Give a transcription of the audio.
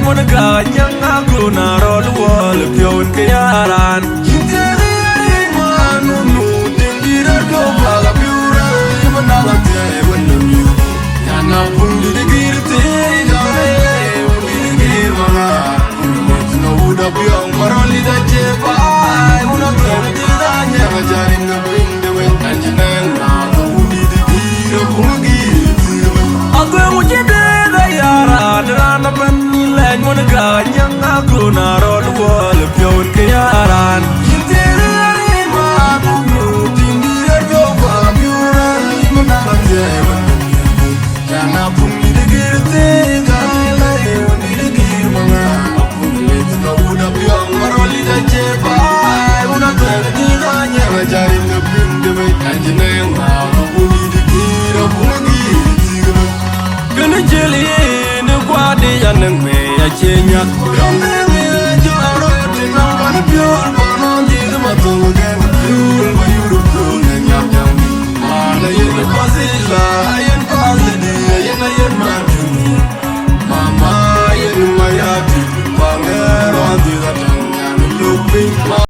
Monica, young Aguna, roll wall, Pioun, Raan. Young Aguna, roll wall, Pioun, Raan. Gonna jelly in the body and me a change.